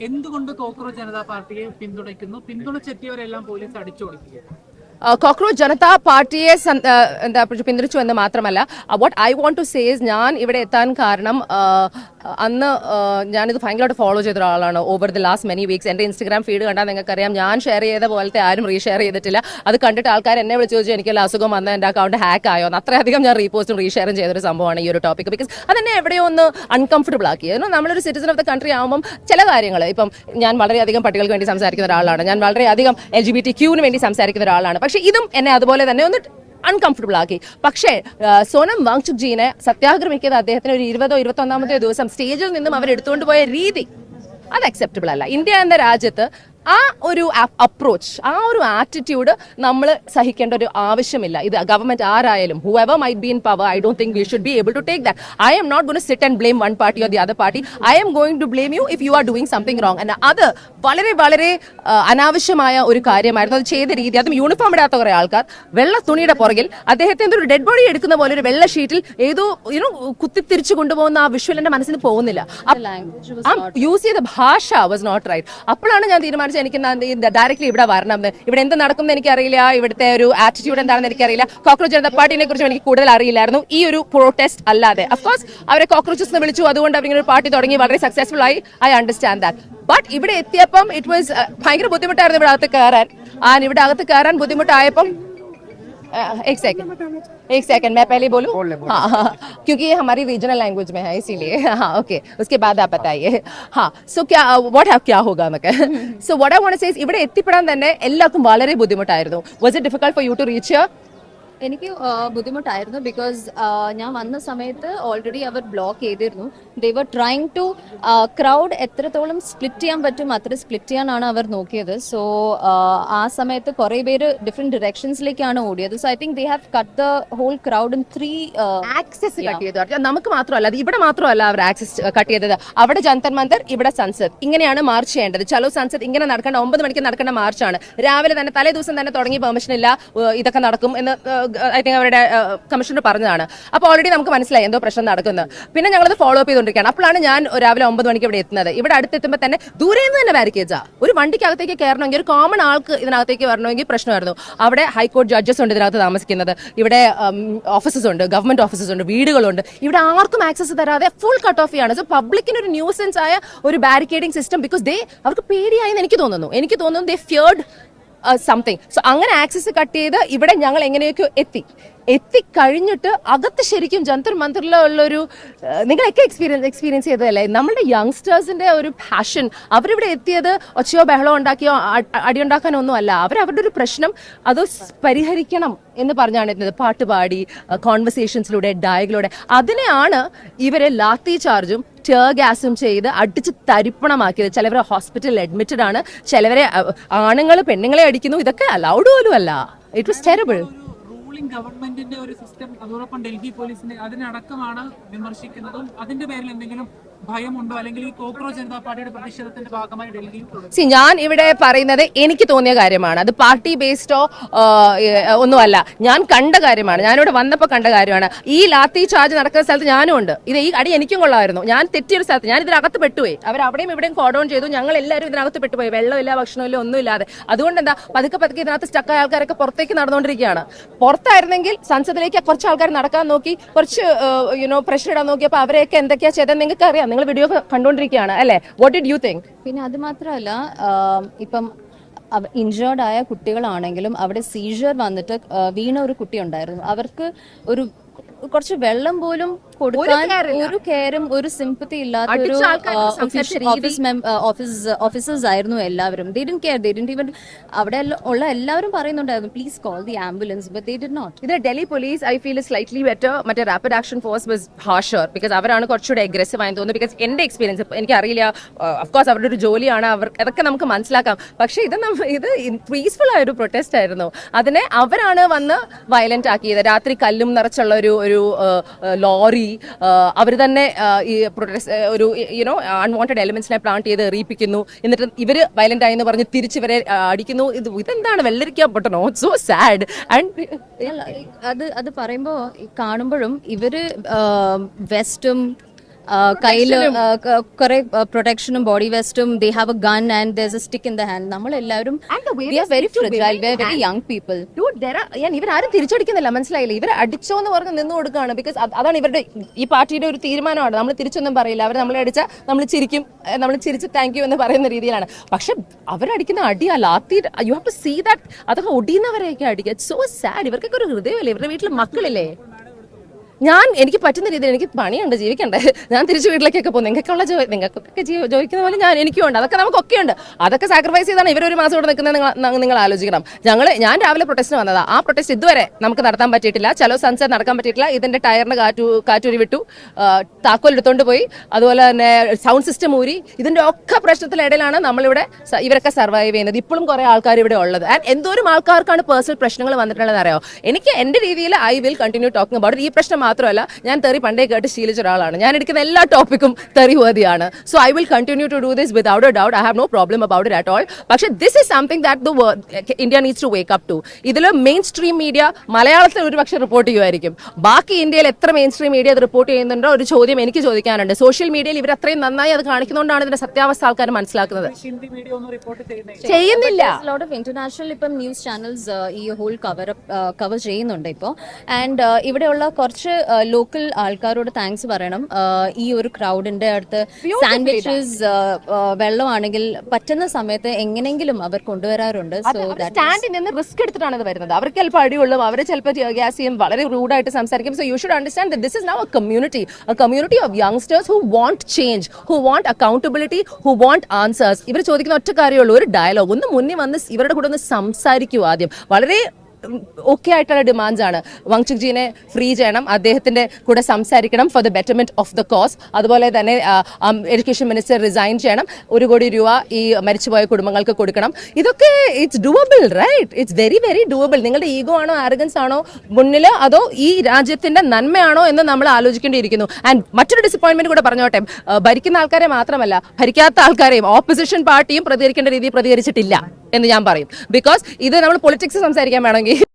എന്തുകൊണ്ട് കോക്രോച്ച് ജനതാ പാർട്ടിയെ പിന്തുണയ്ക്കുന്നു? പിന്തുണച്ചെത്തിയവരെല്ലാം പോലീസ് അടിച്ചോടിക്കുക. കോക്രോച്ച് ജനതാ പാർട്ടിയെ എന്താ പിന്തുണച്ചു എന്ന് മാത്രമല്ല, what I want to say is, ഞാൻ ഇവിടെ എത്താൻ കാരണം അന്ന് ഞാനിത് ഭയങ്കരമായിട്ട് ഫോളോ ചെയ്ത ഒരാളാണ് over the last many weeks. എൻ്റെ ഇൻസ്റ്റഗ്രാം ഫീഡ് കണ്ടാൽ നിങ്ങൾക്കറിയാം, ഞാൻ ഷെയർ ചെയ്ത പോലത്തെ ആരും റീഷെയർ ചെയ്തിട്ടില്ല. അത് കണ്ടിട്ട് ആൾക്കാർ എന്നെ വിളിച്ച് ചോദിച്ചു എനിക്കെല്ലാം അസുഖം വന്ന എൻ്റെ അക്കൗണ്ട് ഹാക്ക് ആയോ എന്ന്. അത്രയധികം ഞാൻ റീപോസ്റ്റും റീഷെയറും ചെയ്തൊരു സംഭവമാണ് ഈ ഒരു ടോപ്പിക്. ബിക്കോസ് അതെന്നെ എവിടെയോ ഒന്ന് അൺകംഫർട്ടബിൾ ആക്കി. നമ്മളൊരു സിറ്റിസൺ ഓഫ് ദ കൺട്രി ആകുമ്പം ചില കാര്യങ്ങൾ, ഇപ്പം ഞാൻ വളരെയധികം പട്ടികൾക്ക് വേണ്ടി സംസാരിക്കുന്ന ഒരാളാണ്, ഞാൻ വളരെയധികം LGBTQ വേണ്ടി സംസാരിക്കുന്ന ഒരാളാണ്. പക്ഷേ ഇതും എന്നെ അതുപോലെ തന്നെ ഒന്ന് അൺകംഫർട്ടബിൾ ആക്കി. പക്ഷേ സോനം വാങ്ചുക് ജീനെ സത്യാഗ്രഹിക്കുന്നത് അദ്ദേഹത്തിന് ഒരു 20-21 ദിവസം സ്റ്റേജിൽ നിന്നും അവർ എടുത്തുകൊണ്ട് പോയ രീതി അത് അക്സെപ്റ്റബിൾ അല്ല. ഇന്ത്യ എന്ന രാജ്യത്ത് ആ ഒരു അപ്രോച്ച്, ആ ഒരു ആറ്റിറ്റ്യൂഡ് നമ്മൾ സഹിക്കേണ്ട ഒരു ആവശ്യമില്ല. ഇത് ഗവൺമെന്റ് ആരായാലും, whoever might be in power, I don't think we should be able to take that. I am not going to sit and blame one party or the other party. I am going to blame you if you are doing something wrong. And അത് വളരെ വളരെ അനാവശ്യമായ ഒരു കാര്യമായിരുന്നു. അത് ചെയ്ത രീതി, അതും യൂണിഫോം ഇടാത്ത കുറെ ആൾക്കാർ വെള്ള തുണിയുടെ പുറകിൽ അദ്ദേഹത്തിന്റെ ഒരു ഡെഡ് ബോഡി എടുക്കുന്ന പോലെ ഒരു വെള്ള ഷീറ്റിൽ ഏതോ കുത്തിത്തിരിച്ചു കൊണ്ടുപോകുന്ന ആ വിഷ്വൽ എന്റെ മനസ്സിന് പോകുന്നില്ല. യൂസ് ചെയ്ത ഭാഷ വാസ് നോട്ട് റൈറ്റ്. അപ്പോഴാണ് ഞാൻ തീരുമാനിച്ചത് എനിക്ക് ഡയറക്ട്ലി ഇവിടെ വരണം. ഇവിടെ എന്ത് നടക്കും എന്ന് എനിക്കറിയില്ല, ഇവിടുത്തെ ഒരു ആറ്റിറ്റ്യൂഡ് എന്താണെന്ന് എനിക്കറിയില്ല. കോക്രോച്ച് ജനതാ പാർട്ടിനെ കുറിച്ച് എനിക്ക് കൂടുതൽ അറിയില്ലായിരുന്നു ഈ ഒരു പ്രൊട്ടസ്റ്റ് അല്ലാതെ. അഫ്കോഴ്സ് അവരെ കോക്രോച്ചസ് വിളിച്ചു, അതുകൊണ്ട് അവരിങ്ങനെ ഒരു പാർട്ടി തുടങ്ങി, വളരെ സക്സസ്ഫുൾ ആയി. I understand that. ബട്ട് ഇവിടെ എത്തിയപ്പം ഇറ്റ് വാസ് ഭയങ്കര ബുദ്ധിമുട്ടായിരുന്നു ഇവിടെ അകത്ത് കയറാൻ. ഇവിടെ അകത്ത് കയറാൻ ബുദ്ധിമുട്ടായപ്പം एक सेकंड मैं पहले बोलूं? हाँ, क्योंकि ये हमारी रीजनल लैंग्वेज में है इसीलिए. हाँ, ओके, उसके बाद आप बताइए. हाँ, सो क्या होगा എന്നൊക്കെ. So what I want to say is, ഇവിടെ എത്തിപ്പെടാൻ തന്നെ എല്ലാവർക്കും വളരെ ബുദ്ധിമുട്ടായിരുന്നു. Was it difficult for you to reach here? എനിക്ക് ബുദ്ധിമുട്ടായിരുന്നു. ബിക്കോസ് ഞാൻ വന്ന സമയത്ത് ഓൾറെഡി അവർ ബ്ലോക്ക് ചെയ്തിരുന്നു. ദേ വർ ട്രൈങ് ടു ക്രൗഡ് എത്രത്തോളം സ്പ്ലിറ്റ് ചെയ്യാൻ പറ്റും അത്ര സ്പ്ലിറ്റ് ചെയ്യാനാണ് അവർ നോക്കിയത്. സോ ആ സമയത്ത് കുറെ പേര് ഡിഫറെന്റ് ഡിറക്ഷൻസിലേക്കാണ് ഓടിയത്. So I think they have cut the whole crowd in 3 access cut ചെയ്തു. നമുക്ക് മാത്രമല്ല, അത് ഇവിടെ മാത്രമല്ല അവർ ആക്സസ് കട്ട് ചെയ്തത്. അവിടെ ജന്തർ മന്തർ, ഇവിടെ സൻസദ്, ഇങ്ങനെയാണ് മാർച്ച് ചെയ്യേണ്ടത്. ചലോ സൻസദ് ഇങ്ങനെ നടക്കേണ്ട 9 മണിക്ക് നടക്കേണ്ട മാർച്ചാണ്. രാവിലെ തന്നെ തലേ ദിവസം തന്നെ തുടങ്ങി പെർമിഷൻ ഇല്ല, ഇതൊക്കെ നടക്കും എന്ന് ഐ തിങ്ക് അവരുടെ കമ്മീഷണർ പറഞ്ഞതാണ്. അപ്പോൾ ഓൾറെഡി നമുക്ക് മനസ്സിലായി എന്തോ പ്രശ്നം നടക്കുന്നത്. പിന്നെ ഞങ്ങളത് ഫോളോ അപ്പ് ചെയ്തുകൊണ്ടിരിക്കുകയാണ്. അപ്പോഴാണ് ഞാൻ രാവിലെ 9 മണിക്ക് ഇവിടെ എത്തുന്നത്. ഇവിടെ അടുത്തെത്തുമ്പോൾ തന്നെ ദൂരെ നിന്ന് തന്നെ ബാരിക്കേഡ്സാ. ഒരു വണ്ടിക്കകത്തേക്ക് കയറണമെങ്കിൽ, ഒരു കോമൺ ആൾക്ക് ഇതിനകത്തേക്ക് വരണമെങ്കിൽ പ്രശ്നമായിരുന്നു. അവിടെ ഹൈക്കോടതി ജഡ്ജസ് ഉണ്ട് ഇതിനകത്ത് താമസിക്കുന്നത്, ഇവിടെ ഓഫീസസ് ഉണ്ട്, ഗവൺമെന്റ് ഓഫീസസ് ഉണ്ട്, വീടുകളുണ്ട്. ഇവിടെ ആർക്കും ആക്സസ് തരാതെ ഫുൾ കട്ട് ഓഫ് ചെയ്യാണ്. സോ പബ്ലിക്കിന് ഒരു ന്യൂസൻസ് ആയ ഒരു ബാരിക്കേഡിംഗ് സിസ്റ്റം. ബിക്കോസ് അവർക്ക് പേടിയായെന്ന് എനിക്ക് തോന്നുന്നു ദേ ഫിയർഡ് സംതിങ്. സോ അങ്ങനെ ആക്സസ് കട്ട് ചെയ്ത് ഇവിടെ ഞങ്ങൾ എങ്ങനെയൊക്കെ എത്തിക്കഴിഞ്ഞിട്ട് അകത്ത് ശരിക്കും ജന്തർ മന്തറിലുള്ളൊരു, നിങ്ങളൊക്കെ എക്സ്പീരിയൻസ് ചെയ്തതല്ലേ, നമ്മളുടെ യങ്സ്റ്റേഴ്സിന്റെ ഒരു പാഷൻ. അവരിവിടെ എത്തിയത് ഒച്ചയോ ബഹളോ ഉണ്ടാക്കിയോ അടിയുണ്ടാക്കാനോ ഒന്നും അല്ല. അവരുടെ ഒരു പ്രശ്നം അത് പരിഹരിക്കണം എന്ന് പറഞ്ഞാണ് എത്തുന്നത്. പാട്ടുപാടി, കോൺവെർസേഷൻസിലൂടെ, ഡയലോഗിലൂടെ. അതിനെയാണ് ഇവരെ ലാത്തി ചാർജും ടിയർ ഗ്യാസും ചെയ്ത് അടിച്ച് തരിപ്പണമാക്കിയത്. ചിലവരെ ഹോസ്പിറ്റലിൽ അഡ്മിറ്റഡ് ആണ്, ചിലവരെ ആണുങ്ങൾ പെണ്ണുങ്ങളെ അടിക്കുന്നു. ഇതൊക്കെ അലൗഡ് പോലും അല്ല. It was terrible. റൂളിംഗ് ഗവൺമെന്റിന്റെ ഒരു സിസ്റ്റം, അതോടൊപ്പം ഡൽഹി പോലീസിനെ അതിനടക്കമാണ് വിമർശിക്കുന്നതും. അതിന്റെ പേരിൽ എന്തെങ്കിലും ഭയമുണ്ടോ, അല്ലെങ്കിൽ ഈ കോക്രോച്ച് ജനതാ പാർട്ടിയുടെ പ്രതിഷേധത്തിന്റെ ഭാഗമായി ഡൽഹിയിൽ? ഞാൻ ഇവിടെ പറയുന്നത് എനിക്ക് തോന്നിയ കാര്യമാണ്. അത് പാർട്ടി ബേസ്ഡോ ഒന്നുമല്ല, ഞാൻ കണ്ട കാര്യമാണ്. ഞാനിവിടെ വന്നപ്പോൾ കണ്ട കാര്യമാണ്. ഈ ലാത്തി ചാർജ് നടക്കുന്ന സ്ഥലത്ത് ഞാനും ഉണ്ട്. ഈ അടി എനിക്കും കൊള്ളാമായിരുന്നു. ഞാൻ തെറ്റിയൊരു സ്ഥലത്ത്, ഞാൻ ഇതിനകത്ത് പെട്ടുപോയി. അവർ അവിടെയും ഇവിടെയും കോഡൗൺ ചെയ്തു, ഞങ്ങൾ എല്ലാവരും ഇതിനകത്ത് പെട്ടുപോയി. വെള്ളമില്ല, ഭക്ഷണമില്ല, ഒന്നുമില്ലാതെ. അതുകൊണ്ട് എന്താ, പതുക്കെ ഇതിനകത്ത് സ്റ്റക്കായ ആൾക്കാരൊക്കെ പുറത്തേക്ക് നടന്നുകൊണ്ടിരിക്കുകയാണ്. പുറത്തായിരുന്നെങ്കിൽ സംസദിലേക്ക് കുറച്ച് ആൾക്കാർ നടക്കാൻ നോക്കി, കുറച്ച് പ്രഷർ ഇടാൻ നോക്കിയപ്പോൾ അവരെയൊക്കെ എന്തൊക്കെയാ ചെയ്തത് നിങ്ങൾക്ക് അറിയാം. നിങ്ങൾ വീഡിയോ കണ്ടുകൊണ്ടിരിക്കുകയാണ് അല്ലേ? What did you think? പിന്നെ അത് മാത്രമല്ല, ഇപ്പം ഇൻജേർഡ് ആയ കുട്ടികളാണെങ്കിലും അവിടെ സീജർ വന്നിട്ട് വീണ ഒരു കുട്ടി ഉണ്ടായിരുന്നു. അവർക്ക് കുറച്ച് വെള്ളം പോലും കൊടുക്കാൻ ഒരു കെയറും ഒരു സിമ്പത്തി ഇല്ലാത്ത ഒരു ഓഫീസേഴ്സ് ആയിരുന്നു എല്ലാവരും. They didn't care, they didn't even, അവിടെ ഉള്ള എല്ലാവരും പറയുന്നുണ്ടായിരുന്നു please call the ambulance, but they did not. ഇത് Delhi police I feel slightly better. മറ്റേ rapid action force was harsher because അവരാണ് കുറച്ചുകൂടെ അഗ്രസീവ് ആയെന്ന് തോന്നുന്നു. ബിക്കോസ് എന്റെ എക്സ്പീരിയൻസ് എനിക്കറിയില്ല, അഫ്കോഴ്സ് അവരുടെ ഒരു ജോലിയാണ്, അതൊക്കെ നമുക്ക് മനസ്സിലാക്കാം. പക്ഷെ ഇത് പീസ്ഫുൾ ആയ ഒരു പ്രൊട്ടസ്റ്റ് ആയിരുന്നു. അതിനെ അവരാണ് വന്ന് വയലന്റ് ആക്കിയത്. രാത്രി കല്ലും നിറച്ചുള്ള ഒരു ലോറി അവർ തന്നെ ഈ പ്രൊട്ടസ്റ്റ് ഒരു അൺവാണ്ടഡ് എലിമെന്റ്സിനെ പ്ലാന്റ് ചെയ്ത് എറിയിപ്പിക്കുന്നു. എന്നിട്ട് ഇവര് വയലന്റ് ആയി എന്ന് പറഞ്ഞ് തിരിച്ചിവരെ അടിക്കുന്നു. ഇതെന്താണ് വെള്ളരിക്കാൻ പൊട്ടണോ? So sad. ആൻഡ് അത് പറയുമ്പോൾ കാണുമ്പോഴും ഇവര് വെസ്റ്റും കയ്യിൽ കുറെ പ്രൊട്ടക്ഷനും ബോഡി വെസ്റ്റും they have a gun and there is a stick in the hand. നമ്മളെല്ലാവരും we are very fragile, we are very young people. ഇവരാരും തിരിച്ചടിക്കുന്നില്ല, മനസ്സിലായില്ല. ഇവർ അടിച്ചോ എന്ന് പറഞ്ഞ് നിന്ന് കൊടുക്കുകയാണ്. ബിക്കോസ് അതാണ് ഇവരുടെ ഈ പാർട്ടിയുടെ ഒരു തീരുമാനമാണ്. നമ്മൾ തിരിച്ചൊന്നും പറയില്ല. അവർ നമ്മളെ അടിച്ചാൽ നമ്മൾ ചിരിക്കും, നമ്മൾ ചിരിച്ച് താങ്ക് യു എന്ന് പറയുന്ന രീതിയിലാണ്. പക്ഷെ അവരടിക്കുന്ന അടിയാ ലാത്തി, you have to see that. അതൊക്കെ ഒടിയുന്നവരെയൊക്കെ അടിക്കുക. So sad. ഇവർക്കൊക്കെ ഒരു ഹൃദയമല്ലേ, ഇവരുടെ വീട്ടിൽ മക്കളില്ലേ. എനിക്ക് പറ്റുന്ന രീതിയിൽ, എനിക്ക് പണിയുണ്ട്, ജീവിക്കണ്ടേ. ഞാൻ തിരിച്ചു വീട്ടിലേക്കൊക്കെ പോകും. നിങ്ങൾക്കൊക്കെ ചോദിക്കുന്ന പോലെ എനിക്കും ഉണ്ട്. അതൊക്കെ നമുക്കൊക്കെ ഉണ്ട്. അതൊക്കെ സാക്രിഫൈസ് ചെയ്താണ് ഇവരൊരു മാസം ഇവിടെ നിൽക്കുന്നത്. നിങ്ങൾ ആലോചിക്കണം. ഞാൻ രാവിലെ പ്രൊട്ടസ്റ്റിന് വന്നതാ. ആ പ്രൊട്ടസ്റ്റ് ഇതുവരെ നമുക്ക് നടത്താൻ പറ്റിയിട്ടില്ല. ചലോ സൺസെറ്റ് നടക്കാൻ പറ്റിയിട്ടില്ല. ഇതിന്റെ ടയറിന് കാറ്റൂരി വിട്ടു, താക്കോൽ എടുത്തോണ്ട് പോയി, അതുപോലെ തന്നെ സൗണ്ട് സിസ്റ്റം ഊരി. ഇതിന്റെ ഒക്കെ പ്രശ്നത്തിനിടയിലാണ് നമ്മളിവിടെ ഇവരൊക്കെ സർവൈവ് ചെയ്യുന്നത്. ഇപ്പോഴും കുറെ ആൾക്കാർ ഇവിടെ ഉള്ളത്. ആൻഡ് എന്തോരം ആൾക്കാർക്കാണ് പേഴ്സണൽ പ്രശ്നങ്ങൾ വന്നിട്ടുള്ളത് അറിയോ. എനിക്ക് എന്റെ രീതിയിൽ I will continue talking about. ഈ പ്രശ്നം മാത്രമല്ല, ഞാൻ തെറി പണ്ടേ കേട്ട് ശീലിച്ച ഒരാളാണ്. ഞാൻ എടുക്കുന്ന എല്ലാ ടോപ്പിക്കും തെറി വേദിയാണ്. So I will continue to do this without a doubt. I have no problem about it at all. പക്ഷേ this is something that India needs to wake up to. ഇതിൽ മെയിൻ സ്ട്രീം മീഡിയ മലയാളത്തിൽ ഒരുപക്ഷെ report ചെയ്യുമായിരിക്കും. ബാക്കി ഇന്ത്യയിൽ എത്ര main stream media അത് report ചെയ്യുന്നുണ്ടോ ഒരു ചോദ്യം എനിക്ക് ചോദിക്കാനുണ്ട്. സോഷ്യൽ മീഡിയയിൽ ഇവർ അത്രയും നന്നായി അത് കാണിക്കുന്നതുകൊണ്ടാണ് ഇതിന്റെ സത്യാവസ്ഥ ആൾക്കാർ മനസ്സിലാക്കുന്നത്. ചെയ്യുന്നില്ല. ലോട്ട് ഓഫ് ഇന്റർനാഷണൽ ഇപ്പം ന്യൂസ് ചാനൽസ് ഈ ഹോൾ കവർ ചെയ്യുന്നുണ്ട് ഇപ്പോൾ. ആൻഡ് ഇവിടെയുള്ള കുറച്ച് ലോക്കൽ ആൾക്കാരോട് താങ്ക്സ് പറയണം. ഈ ഒരു ക്രൗഡിന്റെ അടുത്ത് സാൻഡ്വിച്ചസ്, വെള്ളമാണെങ്കിൽ പറ്റുന്ന സമയത്ത് എങ്ങനെങ്കിലും അവർ കൊണ്ടുവരാറുണ്ട്. സോ സ്റ്റാൻഡിൽ നിന്ന് റിസ്ക് എടുത്തിട്ടാണ് ഇത് വരുന്നത്. അവർക്ക് ചിലപ്പോൾ അടിയുള്ളൂ, അവർ ചിലപ്പോൾ ഗ്യാസ് ചെയ്യും, വളരെ റൂഡായിട്ട് സംസാരിക്കും. So you should understand that this is now A community of youngsters who want change, who want accountability, who want answers. ഇവർ ചോദിക്കുന്ന ഒറ്റ കാര്യമുള്ളൂ, ഒരു ഡയലോഗ്. ഒന്ന് മുന്നിൽ വന്ന് ഇവരുടെ കൂടെ ഒന്ന് സംസാരിക്കൂ ആദ്യം. വളരെ ഓക്കെ ആയിട്ടുള്ള ഡിമാൻഡ്സ് ആണ്. വങ്ചുക്ജീനെ ഫ്രീ ചെയ്യണം, അദ്ദേഹത്തിന്റെ കൂടെ സംസാരിക്കണം for the betterment of the cause. അതുപോലെ തന്നെ എഡ്യൂക്കേഷൻ മിനിസ്റ്റർ റിസൈൻ ചെയ്യണം, 1 കോടി രൂപ ഈ മരിച്ചുപോയ കുടുംബങ്ങൾക്ക് കൊടുക്കണം. ഇതൊക്കെ it's doable, right? It's very very doable. നിങ്ങളുടെ ഈഗോ ആണോ ആരഗൻസ് ആണോ മുന്നിൽ, അതോ ഈ രാജ്യത്തിന്റെ നന്മയാണോ എന്ന് നമ്മൾ ആലോചിക്കേണ്ടിയിരിക്കുന്നു. ആൻഡ് മറ്റൊരു ഡിസപ്പോയിന്റ്മെന്റ് കൂടെ പറഞ്ഞോട്ടെ, ഭരിക്കുന്ന ആൾക്കാരെ മാത്രമല്ല ഭരിക്കാത്ത ആൾക്കാരെയും ഓപ്പോസിഷൻ പാർട്ടിയും പ്രതികരിക്കേണ്ട രീതിയിൽ പ്രതികരിച്ചിട്ടില്ല എന്ന് ഞാൻ പറയും. ബിക്കോസ് ഇത് നമ്മൾ പൊളിറ്റിക്സ് സംസാരിക്കാൻ വേണമെങ്കിൽ